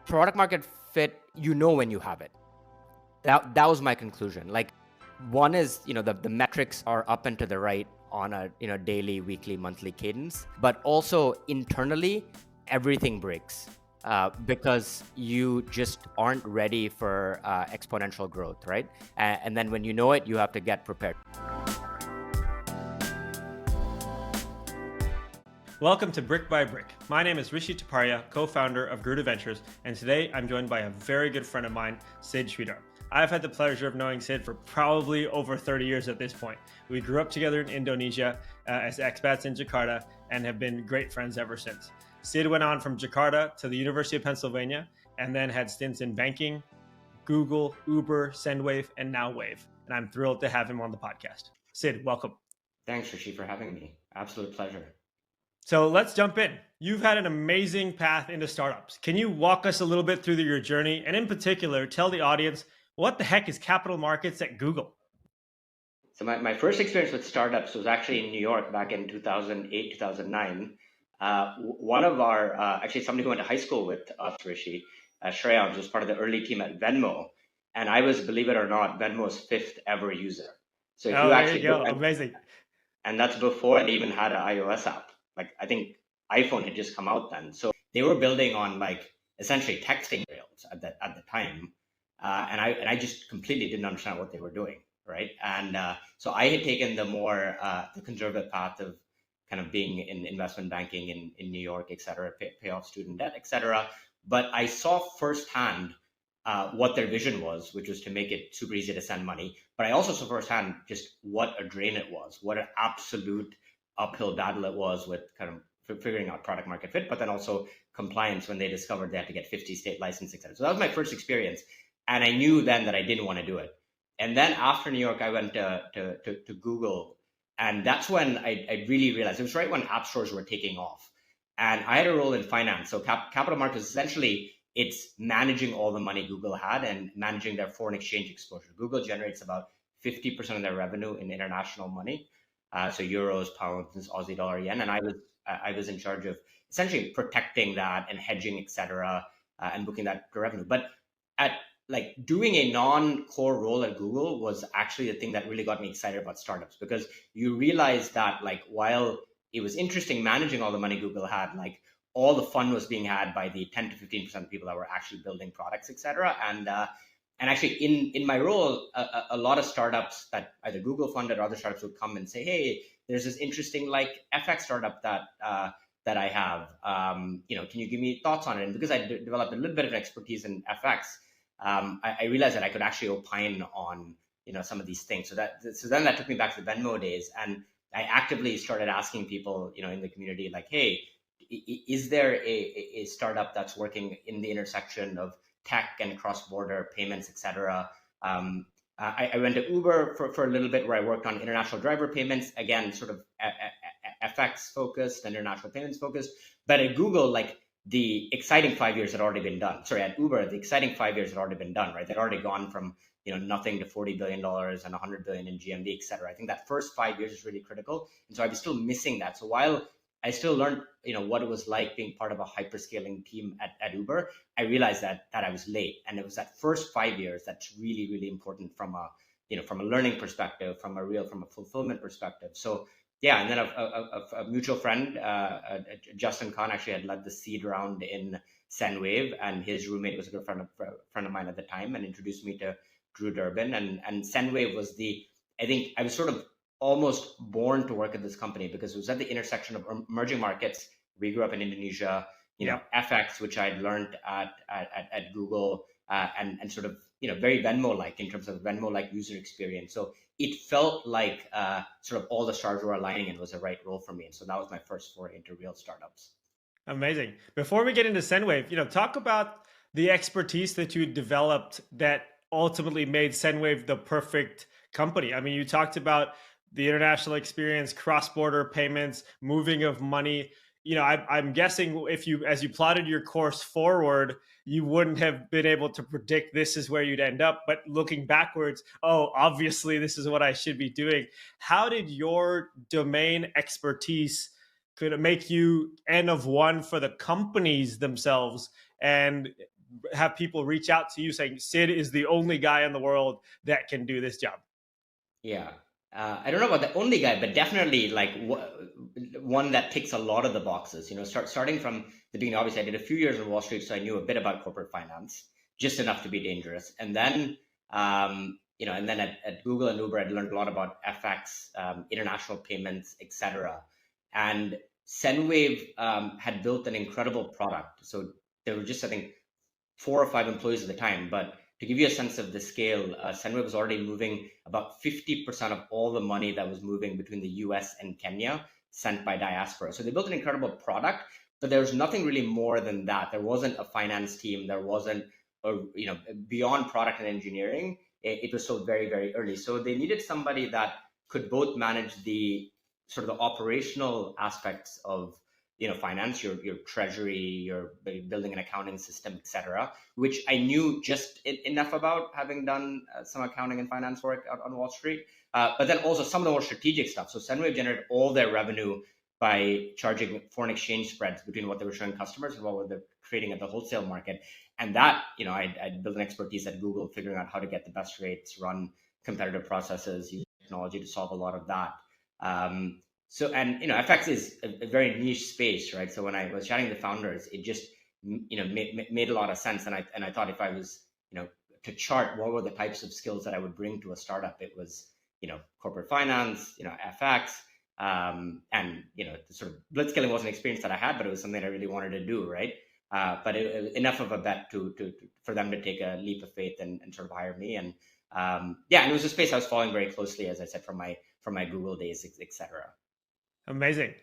Product market fit, when you have it. That was my conclusion. Like, one is, the metrics are up and to the right on a daily, weekly, monthly cadence, but also internally everything breaks because you just aren't ready for exponential growth, right? And then when you know it, you have to get prepared. Welcome to Brick by Brick. My name is Rishi Taparia, co-founder of Garuda Ventures, and today I'm joined by a very good friend of mine, Sid Sridhar. I've had the pleasure of knowing Sid for probably over 30 years at this point. We grew up together in Indonesia as expats in Jakarta and have been great friends ever since. Sid went on from Jakarta to the University of Pennsylvania and then had stints in banking, Google, Uber, Sendwave, and now Wave. And I'm thrilled to have him on the podcast. Sid, welcome. Thanks, Rishi, for having me. Absolute pleasure. So let's jump in. You've had an amazing path into startups. Can you walk us a little bit through your journey? And in particular, tell the audience, what the heck is capital markets at Google? So my first experience with startups was actually in New York back in 2008, 2009. One of our, actually somebody who went to high school with us, Rishi, Shreyans, was part of the early team at Venmo. And I was, believe it or not, Venmo's 5th ever user. So if you actually there you go. Amazing. And that's before it even had an iOS app. Like, I think iPhone had just come out then. So they were building on like essentially texting rails at the time. And I just completely didn't understand what they were doing. Right. And so I had taken the more the conservative path of kind of being in investment banking in New York, et cetera, pay off student debt, et cetera. But I saw firsthand what their vision was, which was to make it super easy to send money. But I also saw firsthand just what a drain it was, what an absolute uphill battle it was with kind of figuring out product market fit, but then also compliance when they discovered they had to get 50 state license, et cetera. So that was my first experience. And I knew then that I didn't want to do it. And then after New York, I went to Google. And that's when I really realized, it was right when app stores were taking off. And I had a role in finance. So capital markets, essentially, it's managing all the money Google had and managing their foreign exchange exposure. Google generates about 50% of their revenue in international money. So euros, pounds, Aussie dollar, yen. And I was in charge of essentially protecting that and hedging, et cetera, and booking that to revenue. But doing a non-core role at Google was actually the thing that really got me excited about startups, because you realize that while it was interesting managing all the money Google had, all the fun was being had by the 10 to 15% of people that were actually building products, et cetera. And actually in my role, a lot of startups that either Google funded or other startups would come and say, hey, there's this interesting FX startup that I have. Can you give me thoughts on it? And because I developed a little bit of expertise in FX, I realized that I could actually opine on some of these things. So then that took me back to the Venmo days, and I actively started asking people in the community, hey, is there a startup that's working in the intersection of tech and cross-border payments, et cetera? I went to Uber for a little bit, where I worked on international driver payments, again, sort of FX focused, international payments focused. But at Google, the exciting 5 years had already been done. Sorry, at Uber, the exciting 5 years had already been done, right? They'd already gone from nothing to $40 billion and $100 billion in GMV, et cetera. I think that first 5 years is really critical. And so I was still missing that. So while I still learned, what it was like being part of a hyperscaling team at Uber, I realized that I was late. And it was that first 5 years that's really, really important from a learning perspective, from a fulfillment perspective. So yeah, and then a mutual friend, Justin Khan, actually had led the seed round in Sendwave, and his roommate was a good friend of mine at the time, and introduced me to Drew Durbin. And Sendwave was I think I was sort of almost born to work at this company, because it was at the intersection of emerging markets. We grew up in Indonesia, FX, which I'd learned at Google, and sort of, very Venmo-like in terms of Venmo-like user experience. So it felt like sort of all the stars were aligning and was the right role for me. And so that was my first foray into real startups. Amazing. Before we get into Sendwave, talk about the expertise that you developed that ultimately made Sendwave the perfect company. I mean, you talked about the international experience, cross-border payments, moving of money. I'm guessing as you plotted your course forward, you wouldn't have been able to predict this is where you'd end up. But looking backwards, obviously this is what I should be doing. How did your domain expertise could make you N of one for the companies themselves? And have people reach out to you saying Sid is the only guy in the world that can do this job? Yeah. I don't know about the only guy, but definitely like one that ticks a lot of the boxes. Starting from the beginning. Obviously, I did a few years on Wall Street, so I knew a bit about corporate finance, just enough to be dangerous. And then, at Google and Uber, I'd learned a lot about FX, international payments, etc. And Sendwave had built an incredible product. So there were just, I think, 4 or 5 employees at the time, but to give you a sense of the scale, Sendwave was already moving about 50% of all the money that was moving between the US and Kenya sent by diaspora. So they built an incredible product, but there was nothing really more than that. There wasn't a finance team. There wasn't beyond product and engineering. It was still very, very early. So they needed somebody that could both manage the sort of the operational aspects of finance, your treasury, your building an accounting system, etc., which I knew just enough about, having done some accounting and finance work out on Wall Street. But then also some of the more strategic stuff. So Sendwave generated all their revenue by charging foreign exchange spreads between what they were showing customers and what they're trading at the wholesale market. And that, I built an expertise at Google figuring out how to get the best rates, run competitive processes, use technology to solve a lot of that. FX is a very niche space, right? So when I was chatting to the founders, it just made a lot of sense. And I thought, if I was to chart what were the types of skills that I would bring to a startup, it was corporate finance, FX, and the sort of blitzscaling wasn't an experience that I had, but it was something I really wanted to do, right? But enough of a bet for them to take a leap of faith and sort of hire me. And and it was a space I was following very closely, as I said, from my Google days, etc. Amazing.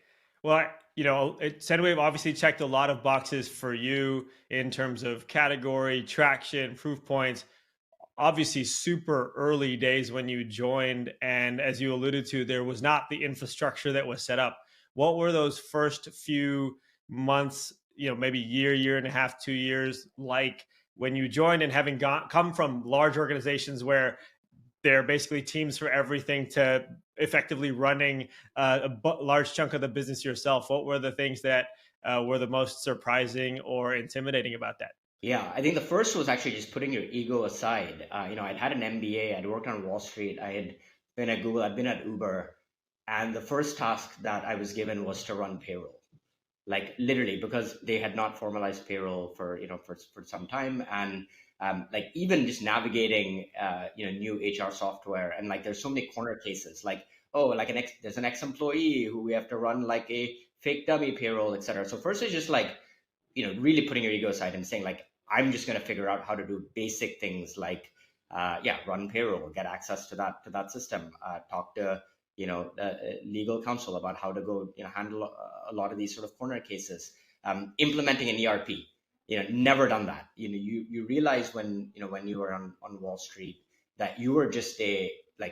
Well, Sendwave obviously checked a lot of boxes for you in terms of category, traction, proof points. Obviously, super early days when you joined. And as you alluded to, there was not the infrastructure that was set up. What were those first few months, maybe year and a half, 2 years, like when you joined, and having come from large organizations where they're basically teams for everything to effectively running large chunk of the business yourself? What were the things that were the most surprising or intimidating about that? Yeah, I think the first was actually just putting your ego aside. I'd had an MBA, I'd worked on Wall Street, I had been at Google, I'd been at Uber, and the first task that I was given was to run payroll, like literally, because they had not formalized payroll for some time. And like even just navigating new HR software, and like there's so many corner cases, like, oh, like there's an ex-employee who we have to run like a fake dummy payroll, etc. So first is just like really putting your ego aside and saying, like, I'm just going to figure out how to do basic things like run payroll, get access to that system, talk to legal counsel about how to go handle a lot of these sort of corner cases, implementing an ERP. Never done that. You realize when you were on Wall Street that you were just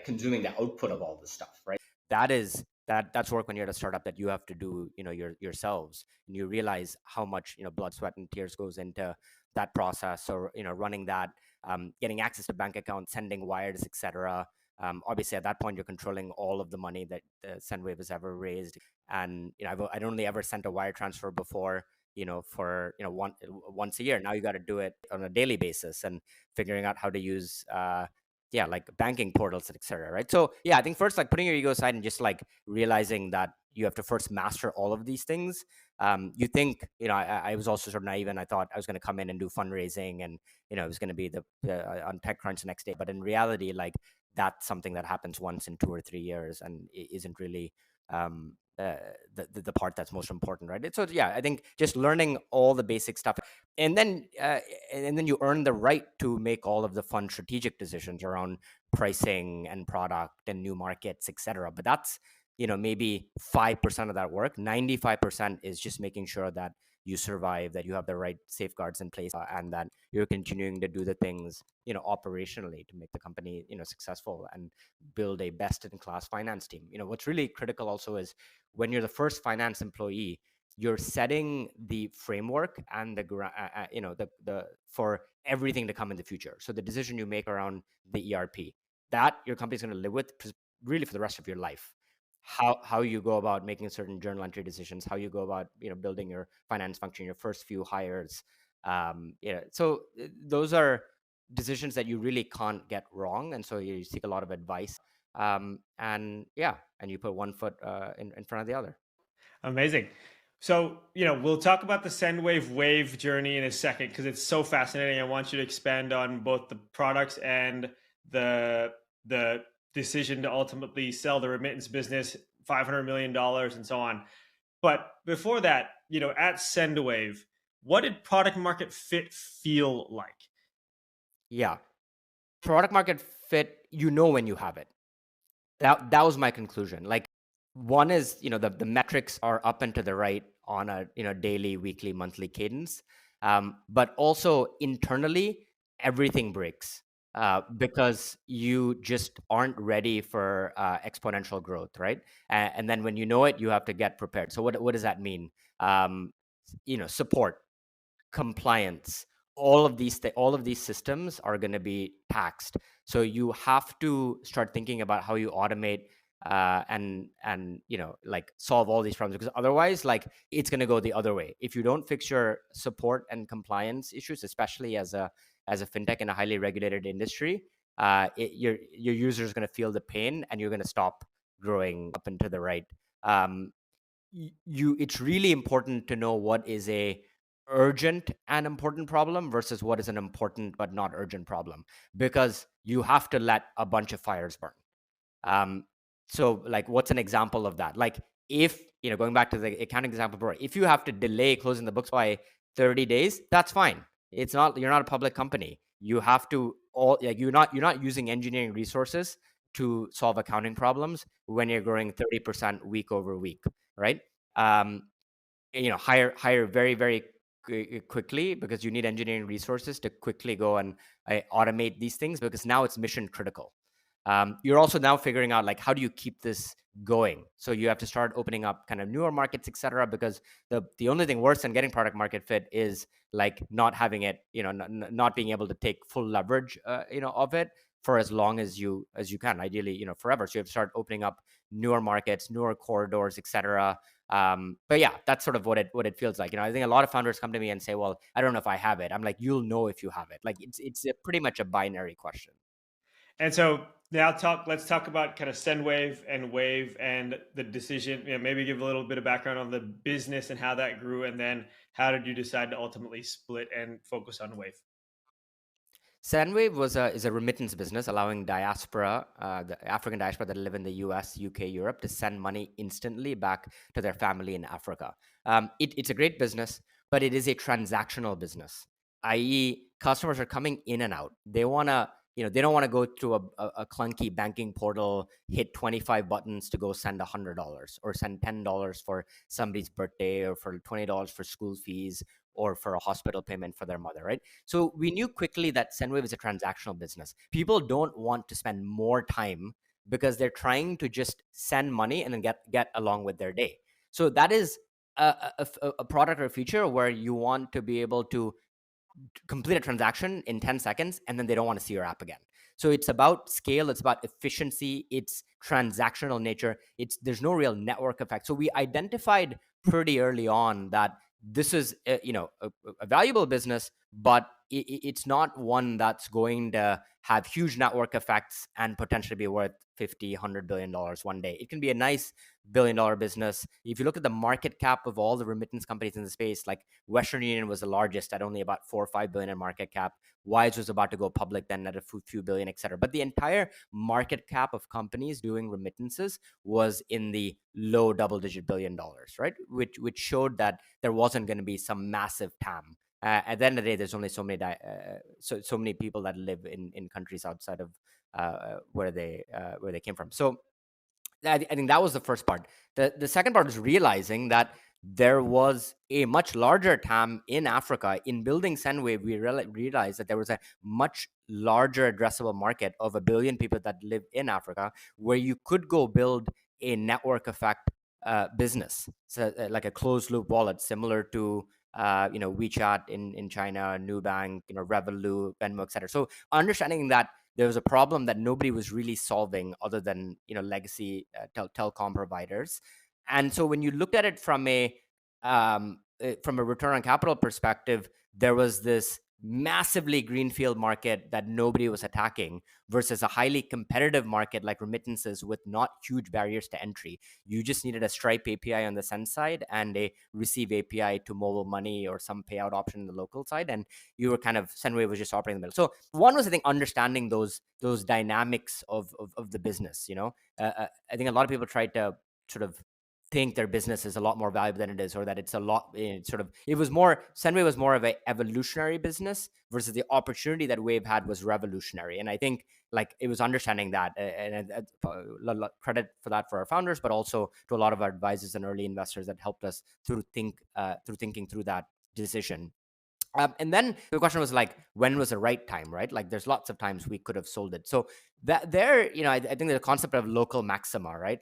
consuming the output of all this stuff, right? That's work when you're at a startup that you have to do yourselves, and you realize how much blood, sweat, and tears goes into that process, or running that, getting access to bank accounts, sending wires, etc. Obviously, at that point, you're controlling all of the money that Sendwave has ever raised. And I'd only ever sent a wire transfer before, for once a year. Now you got to do it on a daily basis, and figuring out how to use like banking portals, etc. Right? So yeah, I think first, like, putting your ego aside and just like realizing that you have to first master all of these things. You think, I was also sort of naive, and I thought I was going to come in and do fundraising, and it was going to be the on TechCrunch the next day. But in reality, like, that's something that happens once in 2 or 3 years, and it isn't really the part that's most important, right? So yeah, I think just learning all the basic stuff, and then you earn the right to make all of the fun strategic decisions around pricing and product and new markets, etc. But that's maybe 5% of that work. 95% is just making sure that you survive, that you have the right safeguards in place, and that you're continuing to do the things operationally to make the company successful, and build a best in class finance team. What's really critical also is, when you're the first finance employee, you're setting the framework and the for everything to come in the future. So the decision you make around the ERP, that your company's going to live with really for the rest of your life. How you go about making certain journal entry decisions, how you go about building your finance function, your first few hires, those are decisions that you really can't get wrong, and so you seek a lot of advice. And yeah, and you put one foot in front of the other. Amazing. So, we'll talk about the Sendwave wave journey in a second because it's so fascinating. I want you to expand on both the products and the decision to ultimately sell the remittance business, $500 million and so on. But before that, at Sendwave, what did product market fit feel like? Yeah, product market fit, when you have it. That was my conclusion. Like, one is, the metrics are up and to the right on a daily, weekly, monthly cadence. But also internally, everything breaks because you just aren't ready for exponential growth, right? And then when you know it, you have to get prepared. So what does that mean? Um, Support, compliance, all of these systems are going to be taxed. So you have to start thinking about how you automate and like solve all these problems, because otherwise, like, it's going to go the other way if you don't fix your support and compliance issues, especially as a fintech in a highly regulated industry. Your user is going to feel the pain, and you're going to stop growing up and to the right. um, it's really important to know what is a urgent and important problem versus what is an important but not urgent problem, because you have to let a bunch of fires burn. um, so, like, what's an example of that? Like, if, going back to the accounting example before, if you have to delay closing the books by 30 days, that's fine. You're not a public company. You have to all like you're not using engineering resources to solve accounting problems when you're growing 30% week over week, right? Um, hire very, very quickly, because you need engineering resources to quickly go and automate these things, because now it's mission critical. You're also now figuring out, like, how do you keep this going? So you have to start opening up kind of newer markets, etc., because the only thing worse than getting product market fit is, like, not having it, not being able to take full leverage of it for as long as you can, ideally, forever. So you have to start opening up newer markets, newer corridors, etc. But yeah, that's sort of what it feels like. I think a lot of founders come to me and say, "Well, I don't know if I have it." I'm like, "You'll know if you have it." Like, it's pretty much a binary question. And so now let's talk about kind of Sendwave and Wave and the decision. Maybe give a little bit of background on the business and how that grew, and then how did you decide to ultimately split and focus on Wave? Sendwave is a remittance business allowing the African diaspora that live in the U.S., UK, Europe, to send money instantly back to their family in Africa. It's a great business, but it is a transactional business, i.e., customers are coming in and out. They don't want to go through a clunky banking portal, hit 25 buttons to go send $100, or send $10 for somebody's birthday, or for $20 for school fees, or for a hospital payment for their mother, right? So we knew quickly that Sendwave is a transactional business. People don't want to spend more time because they're trying to just send money and then get along with their day. So that is a product or a feature where you want to be able to complete a transaction in 10 seconds, and then they don't want to see your app again. So it's about scale, it's about efficiency, it's transactional nature, there's no real network effect. So we identified pretty early on that this is a valuable business, but it's not one that's going to have huge network effects and potentially be worth 50 $100 billion one day. It can be a nice $1 billion business. If you look at the market cap of all the remittance companies in the space, like Western Union was the largest at only about 4 or 5 billion in market cap. Wise was about to go public then at a few billion, etc. But the entire market cap of companies doing remittances was in the low double-digit $1 billion, right? Which showed that there wasn't going to be some massive TAM. At the end of the day, there's only so many people that live in countries outside of where they came from. So I think that was the first part. The second part was realizing that there was a much larger TAM in Africa. In building Sendwave, we realized that there was a much larger addressable market of 1 billion people that live in Africa, where you could go build a network effect business, so like a closed loop wallet, similar to WeChat in China, Nubank, Revolut, Venmo, etc. So understanding that there was a problem that nobody was really solving other than legacy telecom providers. And so when you looked at it from a return on capital perspective, there was this massively greenfield market that nobody was attacking versus a highly competitive market like remittances with not huge barriers to entry. You just needed a Stripe API on the send side and a receive API to mobile money or some payout option on the local side, and you were kind of Sendwave was just operating in the middle. So one was, I think, understanding those dynamics of the business. I think a lot of people tried to sort of think their business is a lot more valuable than it is, or that it's a lot it was more Sendwave was more of a evolutionary business versus the opportunity that Wave had was revolutionary. And I think like it was understanding that, and credit for that for our founders, but also to a lot of our advisors and early investors that helped us through thinking through that decision. And then the question was like, when was the right time, right? Like, there's lots of times we could have sold it. So that there, I think the concept of local maxima, right?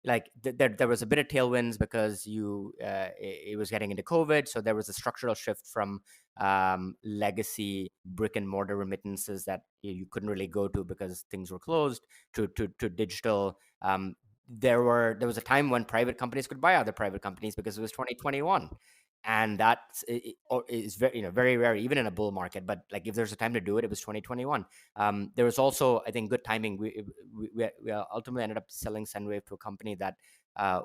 There was a bit of tailwinds because it was getting into COVID, so there was a structural shift from legacy brick and mortar remittances that you couldn't really go to because things were closed to digital. There was a time when private companies could buy other private companies because it was 2021, and that is very very rare even in a bull market. But like, if there's a time to do it, it was 2021. There was also, I think, good timing. We ultimately ended up selling Sendwave to a company that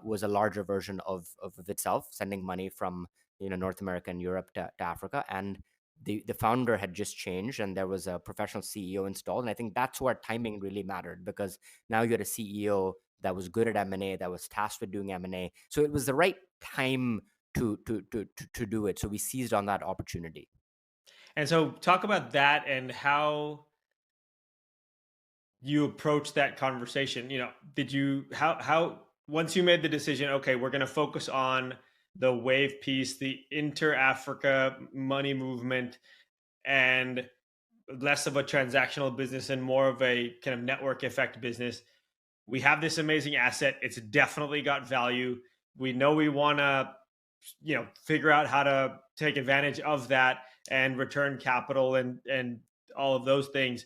was a larger version of itself, sending money from North America and Europe to Africa. And the founder had just changed, and there was a professional CEO installed. And I think that's where timing really mattered, because now you had a CEO that was good at M&A, that was tasked with doing M&A. So it was the right time to do it. So we seized on that opportunity. And so talk about that and how you approach that conversation. Did you how once you made the decision, okay, we're going to focus on the Wave piece, the inter-Africa money movement, and less of a transactional business and more of a kind of network effect business. We have this amazing asset. It's definitely got value. We know we want to, figure out how to take advantage of that and return capital and all of those things.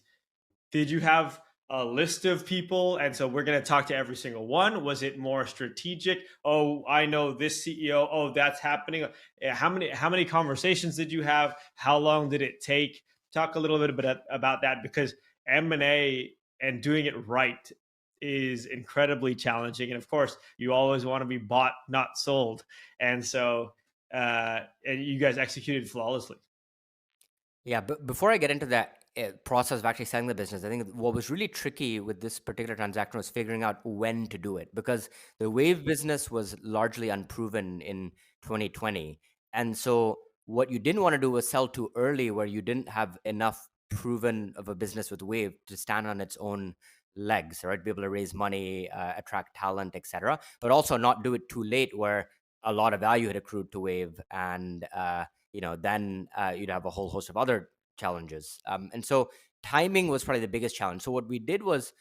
Did you have a list of people, and so we're going to talk to every single one? Was it more strategic? Oh, I know this CEO. Oh, that's happening. How many conversations did you have? How long did it take? Talk a little bit about that, because M&A and doing it right is incredibly challenging. And of course, you always want to be bought, not sold. And so, and you guys executed flawlessly. Yeah, but before I get into that process of actually selling the business, I think what was really tricky with this particular transaction was figuring out when to do it, because the Wave business was largely unproven in 2020. And so what you didn't want to do was sell too early, where you didn't have enough proven of a business with Wave to stand on its own legs, right? Be able to raise money, attract talent, etc. But also not do it too late, where a lot of value had accrued to Wave, and then you'd have a whole host of other challenges. And so timing was probably the biggest challenge. So what we did was,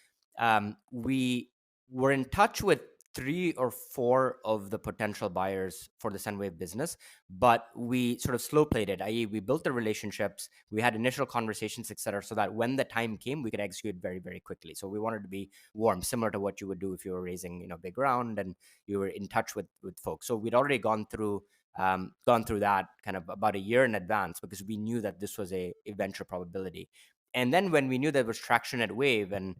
we were in touch with 3 or 4 of the potential buyers for the Sendwave business, but we sort of slow played it, i.e., we built the relationships, we had initial conversations, etc., so that when the time came, we could execute very, very quickly. So we wanted to be warm, similar to what you would do if you were raising, big round and you were in touch with folks. So we'd already gone through that kind of about a year in advance, because we knew that this was a venture probability. And then when we knew there was traction at Wave, and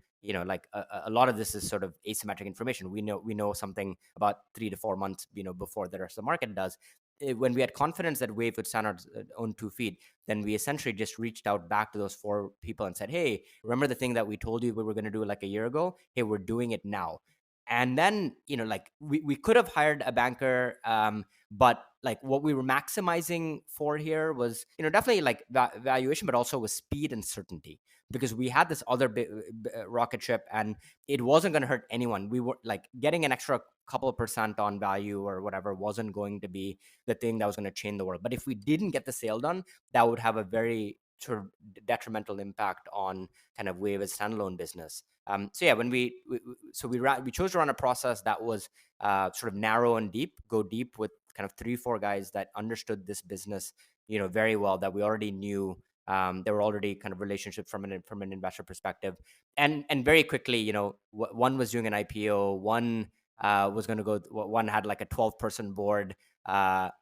like a lot of this is sort of asymmetric information. We know something about 3 to 4 months, before the rest of the market does. When we had confidence that Wave would stand on its own 2 feet, then we essentially just reached out back to those 4 people and said, "Hey, remember the thing that we told you we were going to do like a year ago? Hey, we're doing it now." And then, like we could have hired a banker, but like what we were maximizing for here was, definitely like valuation, but also with speed and certainty, because we had this other rocket ship, and it wasn't going to hurt anyone. We were like getting an extra couple of percent on value or whatever wasn't going to be the thing that was going to change the world. But if we didn't get the sale done, that would have a very sort of detrimental impact on kind of Wave as standalone business. So yeah, when we chose to run a process that was sort of narrow and deep, go deep with kind of 3-4 guys that understood this business, very well, that we already knew. There were already kind of relationships from an investor perspective, and very quickly, one was doing an IPO, one was going to go, one had like a 12-person board,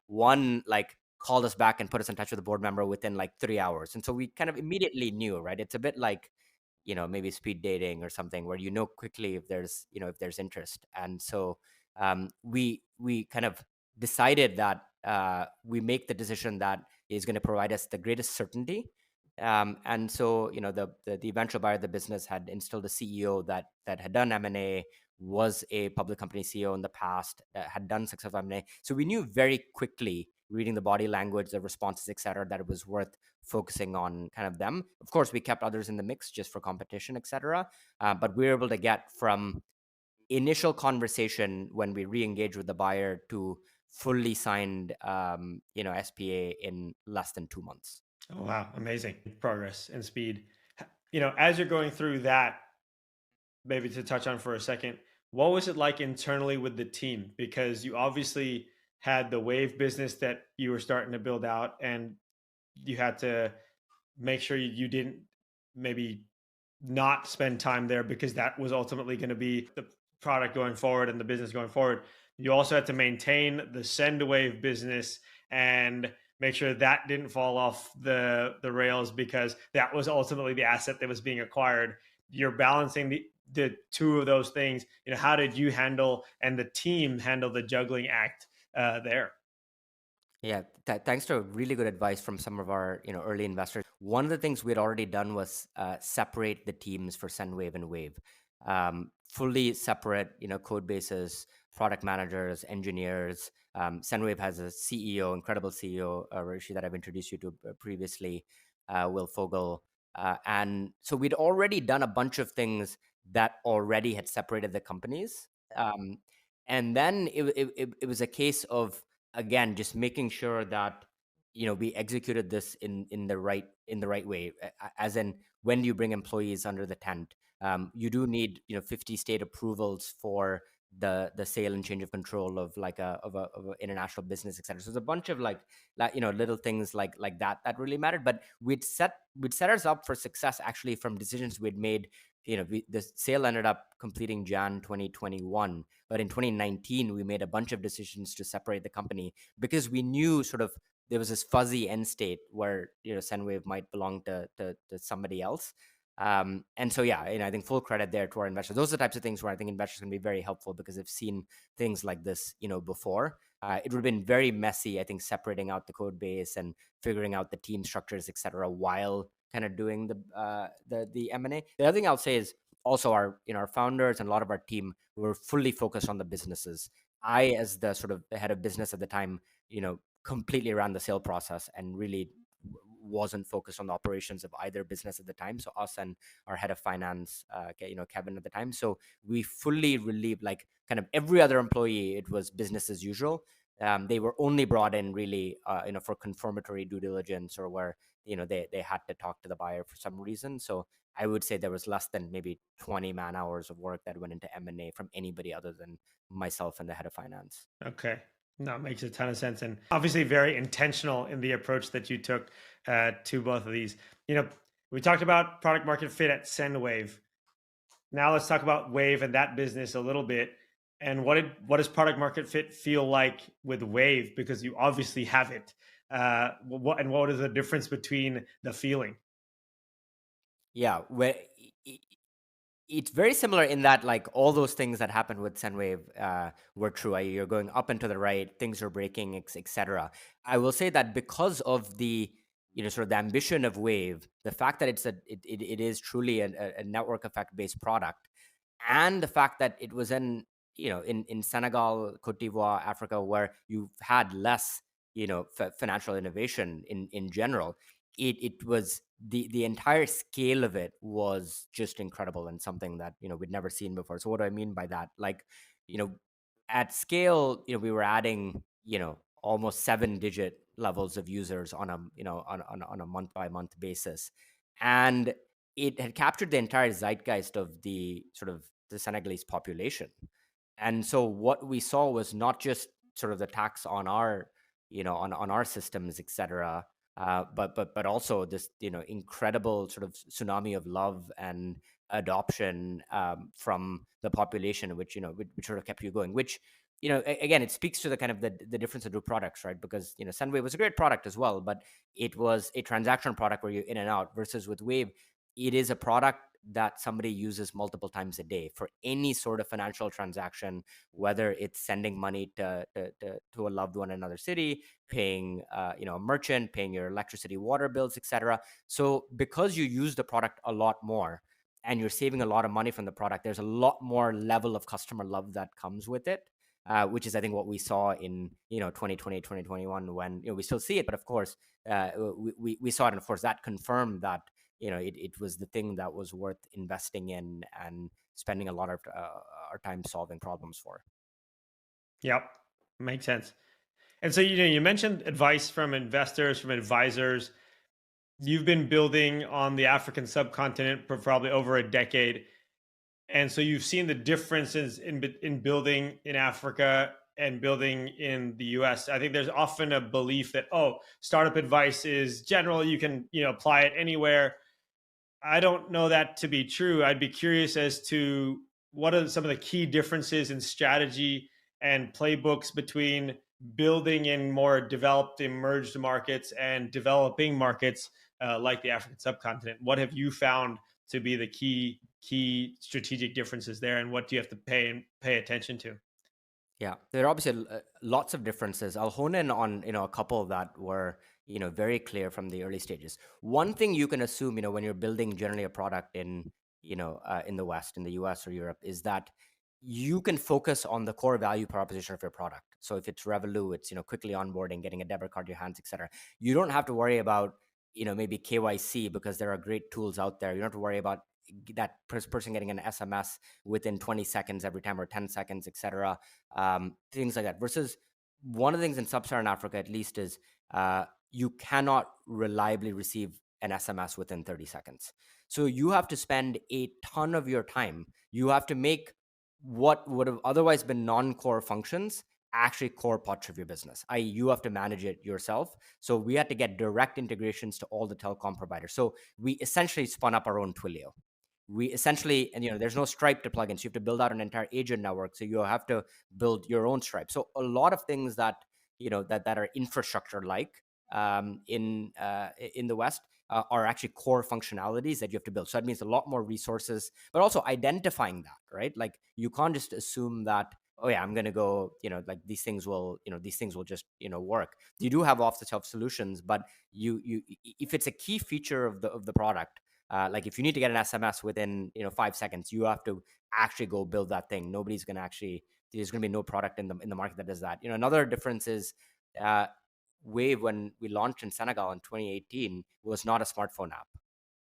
one like called us back and put us in touch with the board member within like 3 hours. And so we kind of immediately knew, right? It's a bit like, maybe speed dating or something where quickly if there's interest. And so we kind of decided that we make the decision that is going to provide us the greatest certainty. And so the eventual buyer of the business had instilled a CEO that had done M&A, was a public company CEO in the past, had done successful M&A. So we knew very quickly, reading the body language, the responses, et cetera, that it was worth focusing on kind of them. Of course, we kept others in the mix just for competition, et cetera. But we were able to get from initial conversation when we re-engaged with the buyer to fully signed, SPA in less than 2 months. Oh, wow. Amazing progress and speed. As you're going through that, maybe to touch on for a second, what was it like internally with the team? Because you obviously had the Wave business that you were starting to build out, and you had to make sure you didn't maybe not spend time there because that was ultimately going to be the product going forward and the business going forward. You also had to maintain the Sendwave business and make sure that didn't fall off the rails because that was ultimately the asset that was being acquired. You're balancing the two of those things. How did you handle and the team handle the juggling act there? Yeah, thanks to really good advice from some of our early investors. One of the things we had already done was separate the teams for Sendwave and Wave, fully separate code bases, product managers, engineers. Sendwave has a CEO, incredible CEO, Rishi, that I've introduced you to previously, Will Fogel, and so we'd already done a bunch of things that already had separated the companies, and then it was a case of, again, just making sure that we executed this in the right way. As in, when you bring employees under the tent, you do need 50 state approvals for the sale and change of control of like a international business, etc. So there's a bunch of little things like that really mattered. But we'd set us up for success actually from decisions we'd made. The sale ended up completing Jan 2021, but in 2019 we made a bunch of decisions to separate the company because we knew sort of there was this fuzzy end state where Sendwave might belong to somebody else. And so yeah, I think full credit there to our investors. Those are the types of things where I think investors can be very helpful because they've seen things like this before. It would have been very messy, I think, separating out the code base and figuring out the team structures, etc., while kind of doing the M&A. The other thing I'll say is also our founders and a lot of our team were fully focused on the businesses. I, as the sort of the head of business at the time, completely ran the sale process and really wasn't focused on the operations of either business at the time. So us and our head of finance, Kevin at the time. So we fully relieved, like kind of every other employee, it was business as usual. They were only brought in really, for confirmatory due diligence or where, they had to talk to the buyer for some reason. So I would say there was less than maybe 20 man hours of work that went into M&A from anybody other than myself and the head of finance. Okay. No, it makes a ton of sense. And obviously very intentional in the approach that you took to both of these. We talked about product market fit at Sendwave. Now let's talk about Wave and that business a little bit. And what does product market fit feel like with Wave? Because you obviously have it. What is the difference between the feeling? Yeah, it's very similar in that like all those things that happened with Sendwave were true. You're going up and to the right, things are breaking, etc. I will say that because of the sort of the ambition of Wave, the fact that it is truly a network effect based product, and the fact that it was in Senegal, Cote d'Ivoire, Africa, where you've had less financial innovation in general, it was the entire scale of it was just incredible and something that we'd never seen before. So what do I mean by that? Like, at scale, we were adding almost 7-digit levels of users on a month by month basis, and it had captured the entire zeitgeist of the sort of the Senegalese population. And so what we saw was not just sort of the tax on our on our systems, etc., but also this incredible sort of tsunami of love and adoption from the population, which which sort of kept you going, which again, it speaks to the kind of the difference of two products, right? Because Sendwave was a great product as well, but it was a transaction product where you're in and out. Versus with Wave, it is a product that somebody uses multiple times a day for any sort of financial transaction, whether it's sending money to a loved one in another city, paying a merchant, paying your electricity, water bills, etc. So because you use the product a lot more and you're saving a lot of money from the product, there's a lot more level of customer love that comes with it. Which is, I think, what we saw in 2020, 2021, when we still see it, but of course we saw it, and of course that confirmed that it was the thing that was worth investing in and spending a lot of our time solving problems for. Yep, makes sense. And so you mentioned advice from investors, from advisors. You've been building on the African subcontinent for probably over a decade. And so you've seen the differences in building in Africa and building in the US. I think there's often a belief that, startup advice is general, you can apply it anywhere. I don't know that to be true. I'd be curious as to what are some of the key differences in strategy and playbooks between building in more developed, emerged markets and developing markets like the African subcontinent. What have you found to be the key strategic differences there, and what do you have to pay attention to? Yeah, there are obviously lots of differences. I'll hone in on a couple that were very clear from the early stages. One thing you can assume when you're building generally a product in the West, in the US or Europe, is that you can focus on the core value proposition of your product. So if it's Revolut, it's quickly onboarding, getting a debit card in your hands, etc. You don't have to worry about maybe KYC, because there are great tools out there. You don't have to worry about that person getting an SMS within 20 seconds every time, or 10 seconds, etc. Things like that. Versus one of the things in sub-Saharan Africa, at least, is you cannot reliably receive an SMS within 30 seconds. So you have to spend a ton of your time. You have to make what would have otherwise been non-core functions actually core parts of your business. You have to manage it yourself. So we had to get direct integrations to all the telecom providers. So we essentially spun up our own Twilio. We essentially, and there's no Stripe to plug in, so you have to build out an entire agent network. So you have to build your own Stripe. So a lot of things that that are infrastructure like in the West are actually core functionalities that you have to build. So that means a lot more resources, but also identifying that, right? Like, you can't just assume that, oh yeah, I'm going to go, like these things will just work. You do have off the shelf solutions, but you if it's a key feature of the product, like if you need to get an SMS within 5 seconds, you have to actually go build that thing. Nobody's going to actually, there's going to be no product in the market that does that. Another difference is Wave, when we launched in Senegal in 2018, was not a smartphone app.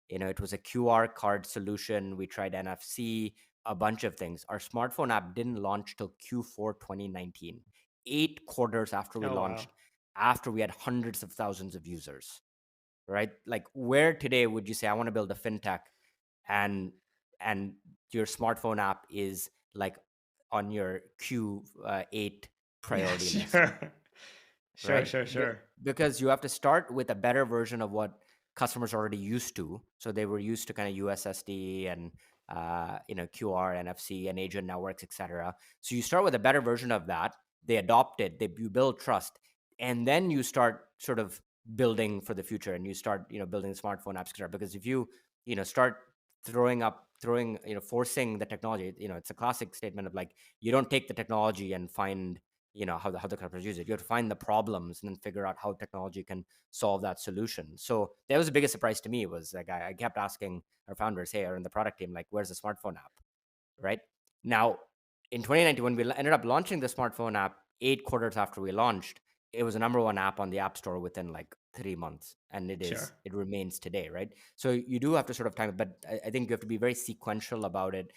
It was a QR card solution. We tried NFC, a bunch of things. Our smartphone app didn't launch till Q4 2019, 8 quarters after we Oh, wow. launched, after we had hundreds of thousands of users, right? Like, where today would you say, I want to build a fintech, and your smartphone app is like on your Q8 priority Yeah, list, sure, right? sure, sure. Because you have to start with a better version of what customers are already used to. So they were used to kind of USSD and QR, NFC, and agent networks, etc. So you start with a better version of that. They adopt it. You build trust, and then you start sort of building for the future, and you start building smartphone apps, etc. Because if you start forcing the technology, it's a classic statement of, like, you don't take the technology and find how the customers use it. You have to find the problems and then figure out how technology can solve that solution. So that was the biggest surprise to me, was like, I kept asking our founders, hey, or in the product team, like, where's the smartphone app? Right now, in 2019, when we ended up launching the smartphone app, 8 quarters after we launched, it was the number one app on the App Store within like 3 months, and Sure. it remains today, right? So you do have to sort of time it, but I think you have to be very sequential about it.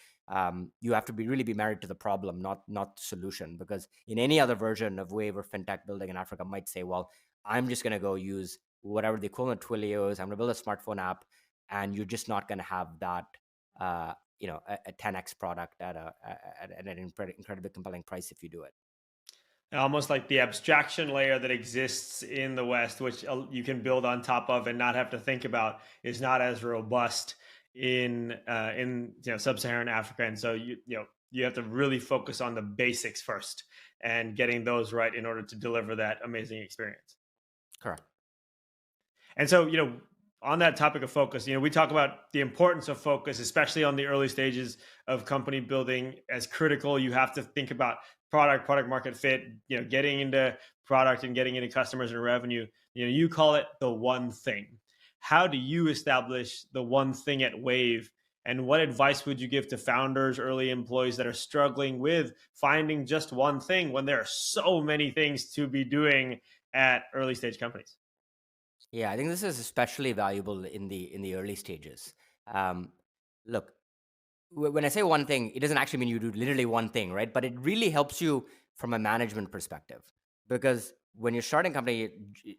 You have to really be married to the problem, not the solution, because in any other version of Wave or fintech building in Africa might say, well, I'm just going to go use whatever the equivalent Twilio is. I'm going to build a smartphone app, and you're just not going to have that a 10x product at an incredibly compelling price if you do it. Almost like the abstraction layer that exists in the West, which you can build on top of and not have to think about, is not as robust in sub-Saharan Africa, and so you have to really focus on the basics first, and getting those right in order to deliver that amazing experience. Correct. And so, on that topic of focus, we talk about the importance of focus, especially on the early stages of company building as critical. You have to think about product market fit, getting into product and getting into customers and revenue. You call it the one thing. How do you establish the one thing at Wave? And what advice would you give to founders, early employees that are struggling with finding just one thing when there are so many things to be doing at early stage companies? Yeah, I think this is especially valuable in the early stages. Um, Look, when I say one thing, it doesn't actually mean you do literally one thing, right? But it really helps you from a management perspective, because when you're starting a company,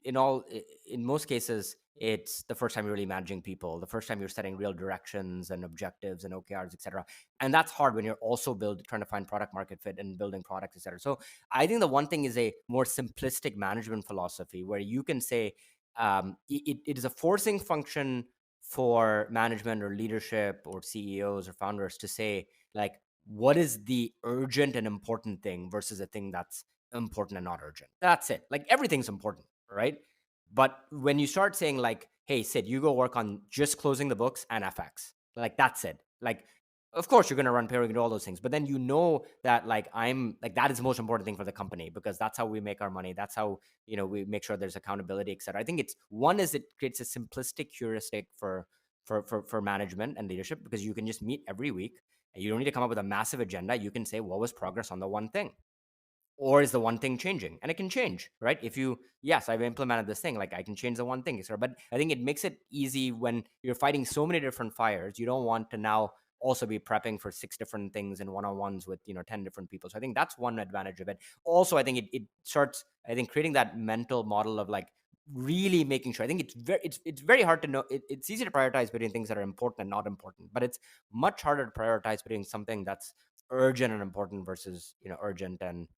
in most cases, it's the first time you're really managing people, the first time you're setting real directions and objectives and OKRs, etc. And that's hard when you're also trying to find product market fit and building products, etc. So I think the one thing is a more simplistic management philosophy where you can say it is a forcing function for management or leadership or CEOs or founders to say, like, what is the urgent and important thing versus a thing that's important and not urgent. That's it. Like, everything's important, right? But when you start saying, like, hey, Sid, you go work on just closing the books and FX, like, that's it. Like, of course you're going to run payroll and do all those things, but then that, like, I'm like, that is the most important thing for the company, because that's how we make our money. That's how, we make sure there's accountability, etc. I think it creates a simplistic heuristic for management and leadership, because you can just meet every week and you don't need to come up with a massive agenda. You can say, what was progress on the one thing? Or is the one thing changing? And it can change, right? Yes, I've implemented this thing, like, I can change the one thing, etc. But I think it makes it easy when you're fighting so many different fires. You don't want to now also be prepping for 6 different things in one-on-ones with 10 different people. So I think that's one advantage of it. Also, I think it starts, I think, creating that mental model of, like, really making sure. I think it's very hard to know. It's easy to prioritize between things that are important and not important, but it's much harder to prioritize between something that's urgent and important versus urgent and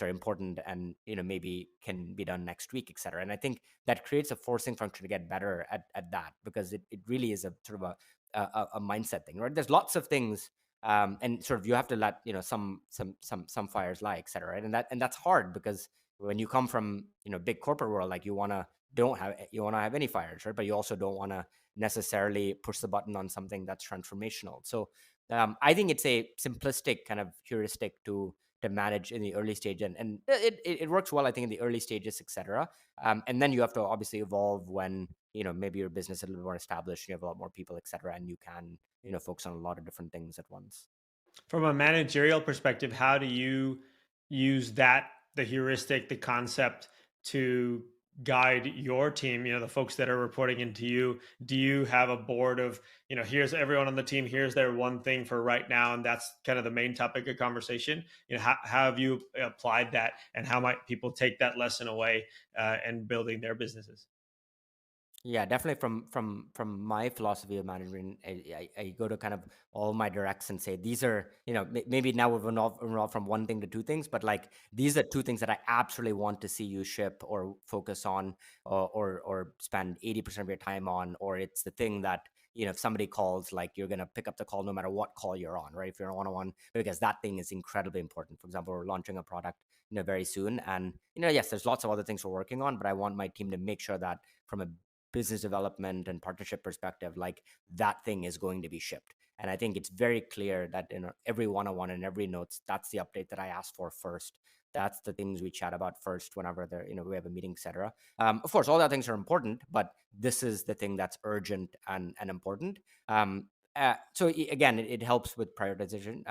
important and maybe can be done next week, etc. And I think that creates a forcing function to get better at that, because it really is a sort of a mindset thing, right? There's lots of things, and sort of you have to let some fires lie, etc. Right? And that's hard, because when you come from big corporate world, like, you want to have any fires, right? But you also don't want to necessarily push the button on something that's transformational. So I think it's a simplistic kind of heuristic to manage in the early stage, and it works well, I think, in the early stages, etc. And then you have to obviously evolve when maybe your business is a little bit more established, you have a lot more people, etc., and you can focus on a lot of different things at once. From a managerial perspective, how do you use the heuristic, the concept, to guide your team, the folks that are reporting into you? Do you have a board of, here's everyone on the team, here's their one thing for right now, and that's kind of the main topic of conversation? How have you applied that, and how might people take that lesson away and building their businesses? Yeah, definitely. From my philosophy of management, I go to kind of all my directs and say, these are, maybe now we've evolved from one thing to two things, but, like, these are two things that I absolutely want to see you ship or focus on, or spend 80% of your time on. Or it's the thing that, if somebody calls, like, you're going to pick up the call no matter what call you're on, right? If you're on a one-on-one, because that thing is incredibly important. For example, we're launching a product, very soon. And, yes, there's lots of other things we're working on, but I want my team to make sure that from a business development and partnership perspective, like, that thing is going to be shipped. And I think it's very clear that in every one-on-one and every notes, that's the update that I ask for first. That's the things we chat about first whenever we have a meeting, etc. Of course, all the other things are important, but this is the thing that's urgent and important. Again, it helps with prioritization.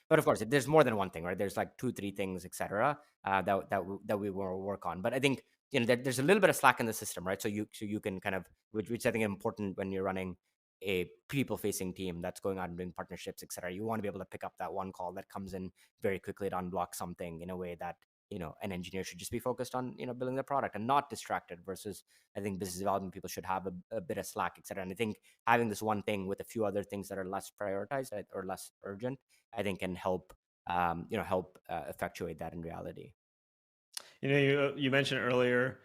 But of course, there's more than one thing, right? There's like 2-3 things, etc. That we will work on. But I think there's a little bit of slack in the system, right? So you can kind of, which I think is important when you're running a people-facing team that's going out and doing partnerships, etc. You want to be able to pick up that one call that comes in very quickly to unblock something in a way that an engineer should just be focused on building the product and not distracted. Versus, I think business development people should have a bit of slack, etc. And I think having this one thing with a few other things that are less prioritized or less urgent, I think can help effectuate that in reality. You mentioned earlier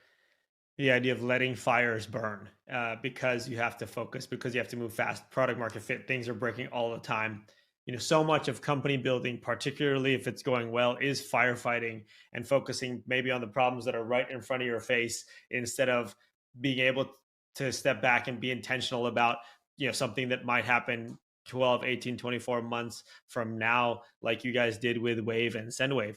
the idea of letting fires burn, because you have to focus, because you have to move fast. Product market fit, things are breaking all the time. so much of company building, particularly if it's going well, is firefighting and focusing maybe on the problems that are right in front of your face instead of being able to step back and be intentional about something that might happen 12, 18, 24 months from now, like you guys did with Wave and Sendwave.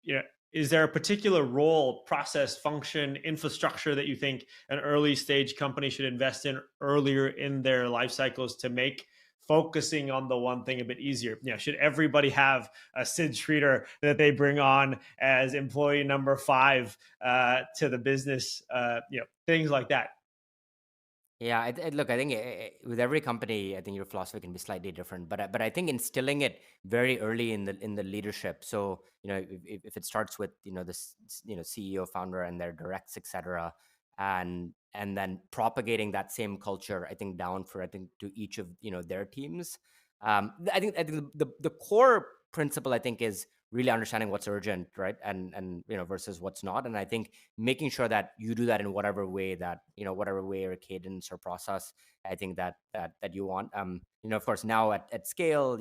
you know, is there a particular role, process, function, infrastructure that you think an early stage company should invest in earlier in their life cycles to make focusing on the one thing a bit easier? Should everybody have a Sid Sridhar that they bring on as employee number 5 to the business? Things like that. Yeah, look, I think with every company, I think your philosophy can be slightly different, but I think instilling it very early in the leadership. So if it starts with the CEO, founder, and their directs, etc., and then propagating that same culture, I think down for I think to each of their teams. I think the core principle I think is really understanding what's urgent, right, and versus what's not, and I think making sure that you do that in whatever way that whatever way or cadence or process I think that you want. Of course, now at scale,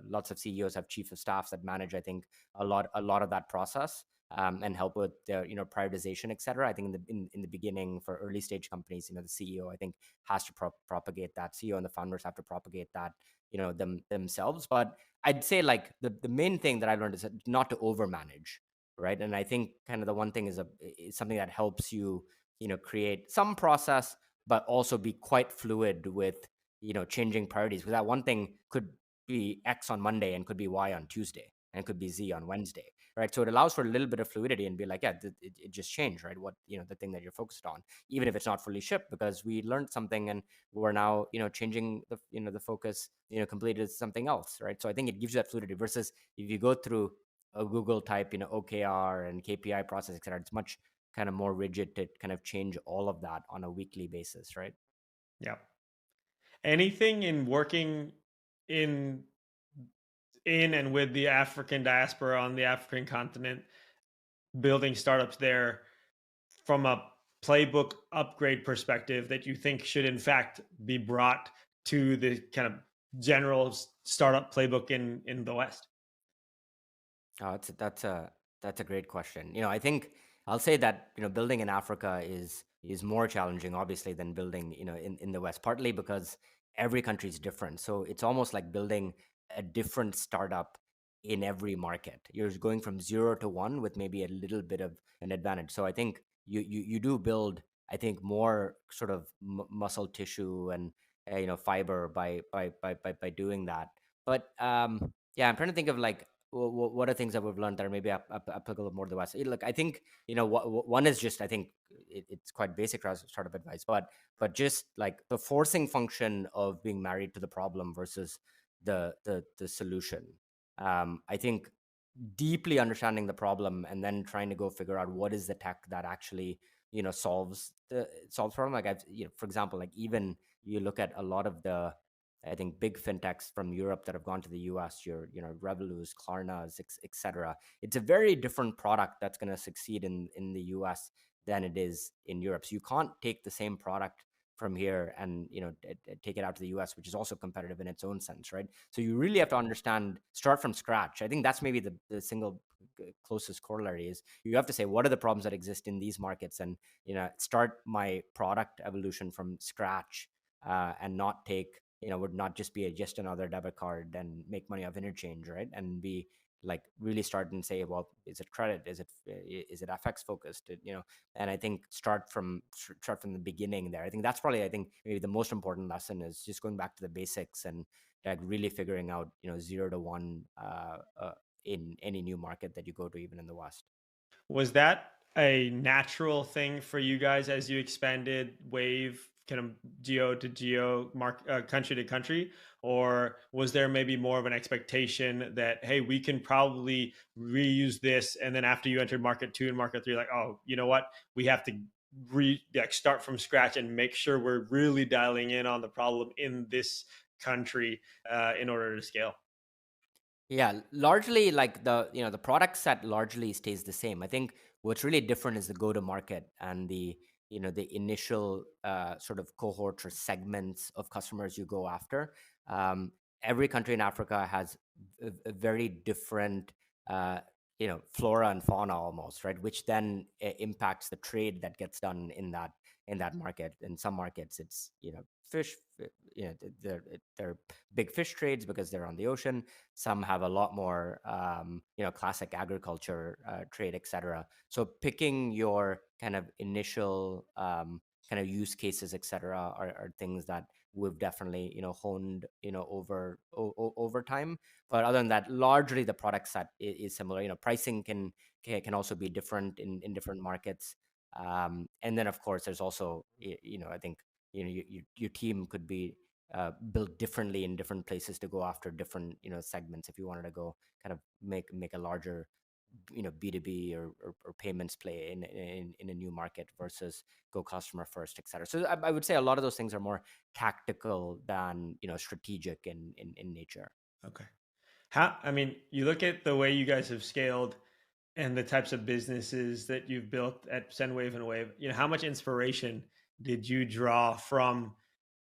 lots of CEOs have chief of staffs that manage, I think, a lot of that process, and help with the prioritization, etc. I think in the beginning for early stage companies, the CEO I think has to propagate that. CEO and the founders have to propagate that themselves. But I'd say like the main thing that I learned is not to overmanage, right? And I think kind of the one thing is something that helps you create some process, but also be quite fluid with changing priorities. Because that one thing could be X on Monday and could be Y on Tuesday and could be Z on Wednesday, right? So it allows for a little bit of fluidity and be like, yeah, it just changed, right? What the thing that you're focused on, even if it's not fully shipped, because we learned something and we're now changing the focus completely to something else, right? So I think it gives you that fluidity versus if you go through a Google type, OKR and KPI process, etc. It's much kind of more rigid to kind of change all of that on a weekly basis, right? Yeah. Anything in working in and with the African diaspora on the African continent, building startups there from a playbook upgrade perspective that you think should in fact be brought to the kind of general startup playbook in the West? Oh, that's a great question. I think I'll say that building in Africa is more challenging, obviously, than building in the West. Partly because every country is different, so it's almost like building a different startup in every market. You're going from 0 to 1 with maybe a little bit of an advantage. So I think you do build, I think, more sort of muscle tissue and fiber by doing that. But yeah, I'm trying to think of like what are things that we've learned that are maybe applicable more to the West? Look, I think one is just I think it's quite basic as startup advice, but just like the forcing function of being married to the problem versus the solution. I think deeply understanding the problem and then trying to go figure out what is the tech that actually solves problem. Like I've for example, like even you look at a lot of the I think big fintechs from Europe that have gone to the US, your Revolus, Klarnas, etc. It's a very different product that's going to succeed in the US than it is in Europe. So you can't take the same product from here and take it out to the US, which is also competitive in its own sense, right? So you really have to understand, start from scratch. I think that's maybe the single closest corollary is you have to say what are the problems that exist in these markets and start my product evolution from scratch, and not take would not just be just another debit card and make money off interchange, right? And be like really start and say, well, is it credit? Is it FX focused? And I think start from the beginning there. I think that's probably I think maybe the most important lesson is just going back to the basics and like really figuring out 0 to 1 in any new market that you go to, even in the West. Was that a natural thing for you guys as you expanded Wave kind of geo to geo, country to country? Or was there maybe more of an expectation that, hey, we can probably reuse this, and then after you entered market 2 and market 3, like, oh, you know what, we have to start from scratch and make sure we're really dialing in on the problem in this country in order to scale? Yeah, largely like the product set largely stays the same. I think what's really different is the go to market and the initial sort of cohorts or segments of customers you go after. every country in Africa has a very different, uh, flora and fauna almost, right? Which then impacts the trade that gets done in that market. In some markets, it's fish. They're big fish trades because they're on the ocean. Some have a lot more, classic agriculture trade, etc. So picking your kind of initial kind of use cases, etc., are things that we've definitely honed over time. But other than that, largely the product set is similar. Pricing can also be different in different markets. And then of course there's also I think your team could be built differently in different places to go after different segments. If you wanted to go kind of make a larger B2B or payments play in a new market versus go customer first, et cetera. So I would say a lot of those things are more tactical than strategic in nature. Okay. I mean, you look at the way you guys have scaled and the types of businesses that you've built at Sendwave and Wave. How much inspiration did you draw from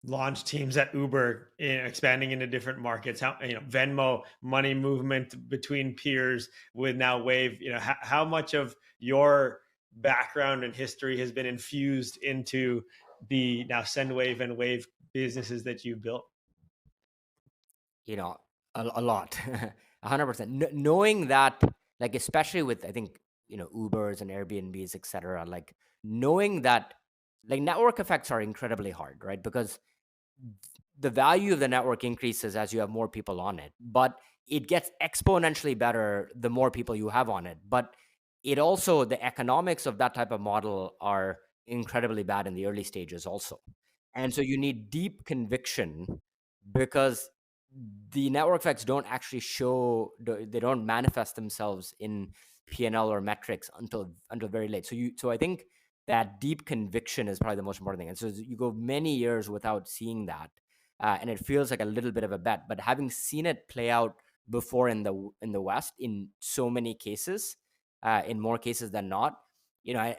launch teams at Uber, expanding into different markets? How Venmo, money movement between peers with now Wave. How much of your background and history has been infused into the now Sendwave and Wave businesses that you built? A lot. 100%. Knowing that, like, especially with, I think, Ubers and Airbnbs, etc., like, knowing that, like, network effects are incredibly hard, right? Because the value of the network increases as you have more people on it, but it gets exponentially better the more people you have on it. But it also, the economics of that type of model are incredibly bad in the early stages also. And so you need deep conviction, because the network effects don't actually they don't manifest themselves in P&L or metrics until very late. So I think that deep conviction is probably the most important thing. And so you go many years without seeing that, and it feels like a little bit of a bet. But having seen it play out before in the West in so many cases, in more cases than not, I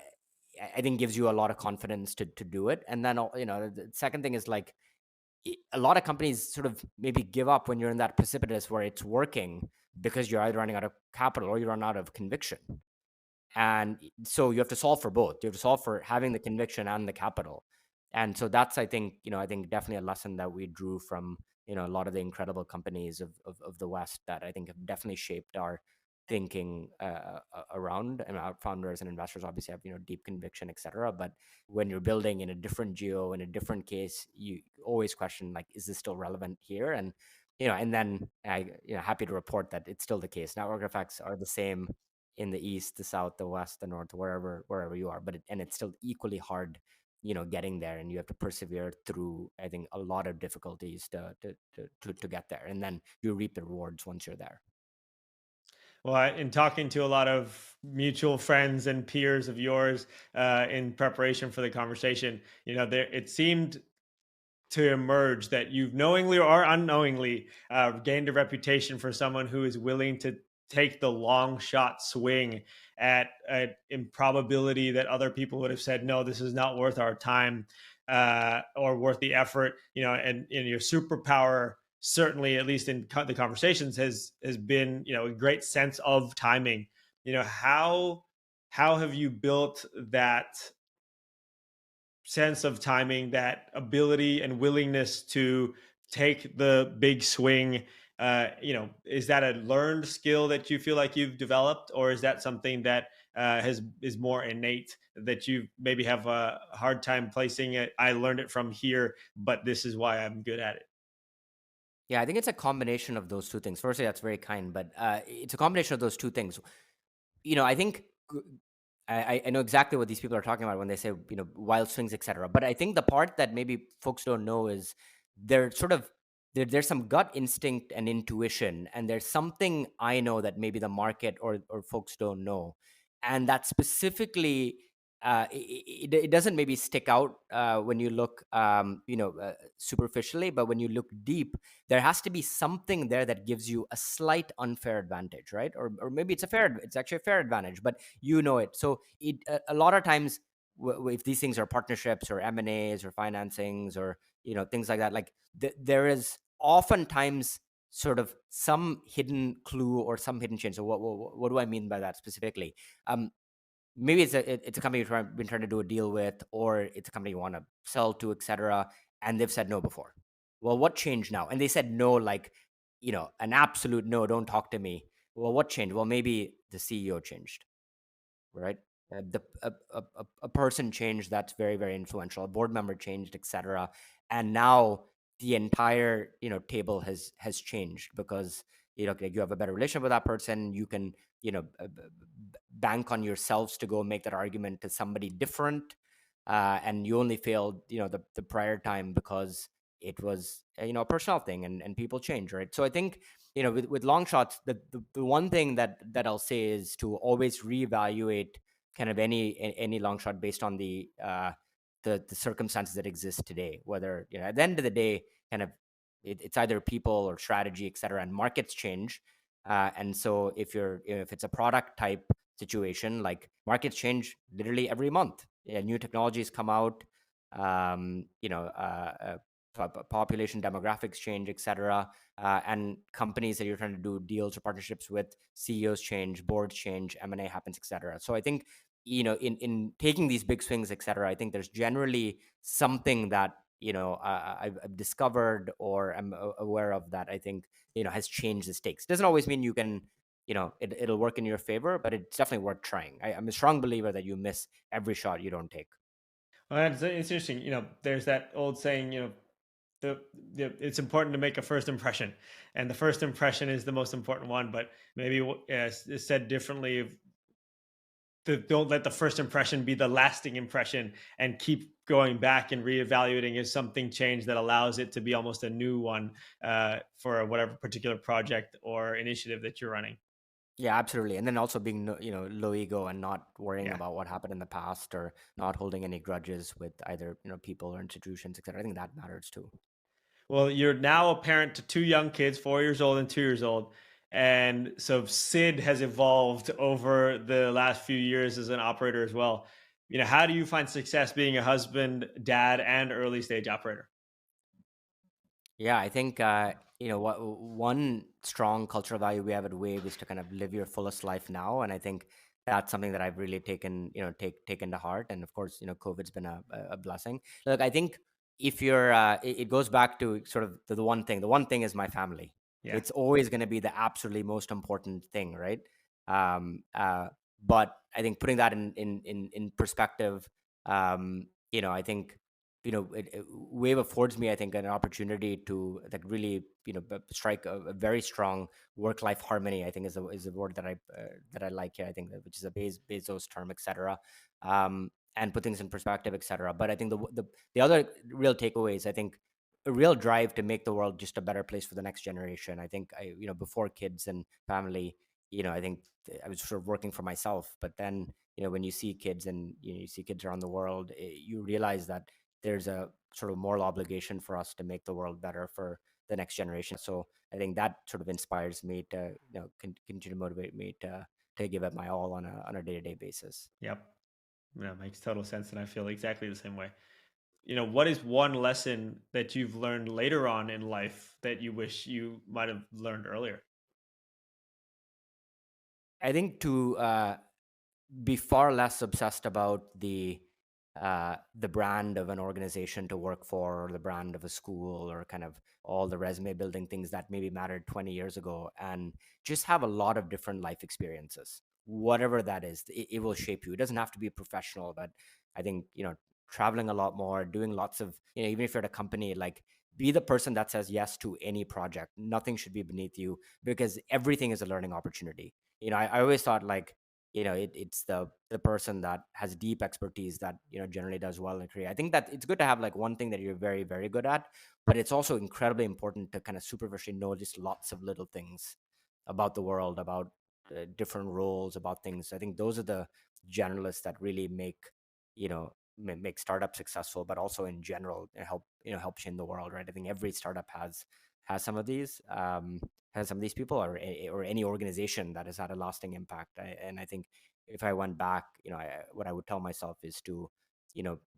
think gives you a lot of confidence to do it. And then the second thing is, like, a lot of companies sort of maybe give up when you're in that precipitous where it's working, because you're either running out of capital or you run out of conviction. And so you have to solve for both. You have to solve for having the conviction and the capital. And so that's, I think definitely a lesson that we drew from a lot of the incredible companies of the West, that I think have definitely shaped our thinking around. And our founders and investors obviously have deep conviction, etc. But when you're building in a different geo, in a different case, you always question, like, is this still relevant here? And then I happy to report that it's still the case. Network effects are the same in the east, the south, the west, the north, wherever you are. But it's still equally hard, getting there, and you have to persevere through, I think, a lot of difficulties to get there, and then you reap the rewards once you're there. Well, in talking to a lot of mutual friends and peers of yours in preparation for the conversation, there it seemed to emerge that you've knowingly or unknowingly gained a reputation for someone who is willing to take the long shot swing at an improbability that other people would have said, no, this is not worth our time or worth the effort. And in your superpower, certainly, at least in the conversations, has been a great sense of timing. How have you built that sense of timing, that ability and willingness to take the big swing? Is that a learned skill that you feel like you've developed, or is that something that is more innate, that you maybe have a hard time placing it? I learned it from here, but this is why I'm good at it. Yeah, I think it's a combination of those two things. Firstly, that's very kind, but it's a combination of those two things. I think I know exactly what these people are talking about when they say wild swings, etc. But I think the part that maybe folks don't know is they're sort of there's some gut instinct and intuition, and there's something I know that maybe the market or folks don't know, and that specifically it doesn't maybe stick out when you look superficially, but when you look deep, there has to be something there that gives you a slight unfair advantage, right? Or maybe it's actually a fair advantage, but it. So a lot of times, if these things are partnerships or M&As or financings or things like that, like there is oftentimes sort of some hidden clue or some hidden change. So what do I mean by that specifically? Um, Maybe it's a company you've been trying to do a deal with, or it's a company you want to sell to, etc. And they've said no before. Well, what changed now? And they said no, like, an absolute no, don't talk to me. Well, what changed? Well, maybe the CEO changed, right? A person changed that's very, very influential. A board member changed, etc. And now the entire table has changed because like, you have a better relationship with that person. You can bank on yourselves to go make that argument to somebody different, and you only failed the prior time because it was a personal thing, and people change, right? So I think with long shots, the one thing that I'll say is to always reevaluate kind of any long shot based on the circumstances that exist today. Whether at the end of the day, kind of it's either people or strategy, et cetera, and markets change. And so if it's a product type situation, like markets change literally every month. Yeah, new technologies come out. Um, you know, uh, Population demographics change, et cetera, and companies that you're trying to do deals or partnerships with, CEOs change, boards change, M&A happens, et cetera. So I think in taking these big swings, et cetera, I think there's generally something that I've discovered or am aware of that I think has changed the stakes. Doesn't always mean you can it'll work in your favor, but it's definitely worth trying. I'm a strong believer that you miss every shot you don't take. Well, it's interesting. There's that old saying. The, it's important to make a first impression, and the first impression is the most important one. But maybe it's said differently. Don't let the first impression be the lasting impression, and keep going back and reevaluating if something changed that allows it to be almost a new one for whatever particular project or initiative that you're running. Yeah, absolutely. And then also being low ego and not worrying Yeah. about what happened in the past, or not holding any grudges with either people or institutions, etc. I think that matters too. Well, you're now a parent to two young kids, 4 years old and 2 years old. And so Sid has evolved over the last few years as an operator as well. How do you find success being a husband, dad, and early stage operator? Yeah, I think what one strong cultural value we have at Wave is to kind of live your fullest life now, and I think that's something that I've really taken to heart. And of course, COVID's been a blessing. Look, I think if you're, it goes back to sort of the one thing. The one thing is my family. Yeah. It's always going to be the absolutely most important thing, right? Um, uh, but I think putting that in perspective, I think Wave affords me, I think, an opportunity to like really strike a very strong work life harmony. I think is a word that I like here. I think which is a Bezos term, etc. And put things in perspective, etc. But I think the other real takeaway is, I think, a real drive to make the world just a better place for the next generation. I think before kids and family, I think I was sort of working for myself, but then when you see kids and you see kids around the world, you realize that there's a sort of moral obligation for us to make the world better for the next generation. So I think that sort of inspires me to continue to motivate me to give it my all on a day-to-day basis. Yep. That makes total sense. And I feel exactly the same way. What is one lesson that you've learned later on in life that you wish you might have learned earlier? I think to be far less obsessed about the brand of an organization to work for, or the brand of a school, or kind of all the resume building things that maybe mattered 20 years ago, and just have a lot of different life experiences, whatever that is. It will shape you. It doesn't have to be professional, but I think traveling a lot more, doing lots of even if you're at a company, like, be the person that says yes to any project. Nothing should be beneath you, because everything is a learning opportunity. I always thought, like, it's the person that has deep expertise that generally does well in a career. I think that it's good to have like one thing that you're very, very good at, but it's also incredibly important to kind of superficially know just lots of little things about the world, about different roles, about things. I think those are the generalists that really make make startups successful, but also in general help change the world, right? I think every startup has some of these. Has some of these people, or any organization that has had a lasting impact. And I think if I went back, what I would tell myself is to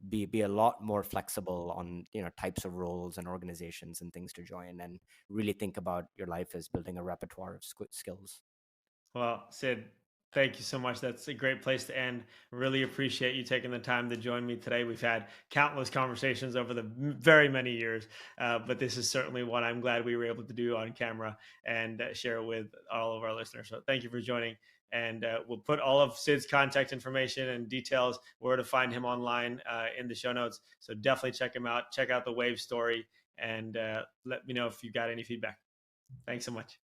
be a lot more flexible on types of roles and organizations and things to join, and really think about your life as building a repertoire of skills. Well, Sid, thank you so much. That's a great place to end. Really appreciate you taking the time to join me today. We've had countless conversations over the very many years, but this is certainly one I'm glad we were able to do on camera and share with all of our listeners. So thank you for joining. And we'll put all of Sid's contact information and details, where to find him online, in the show notes. So definitely check him out. Check out the Wave story, and let me know if you got any feedback. Thanks so much.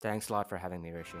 Thanks a lot for having me, Rishi.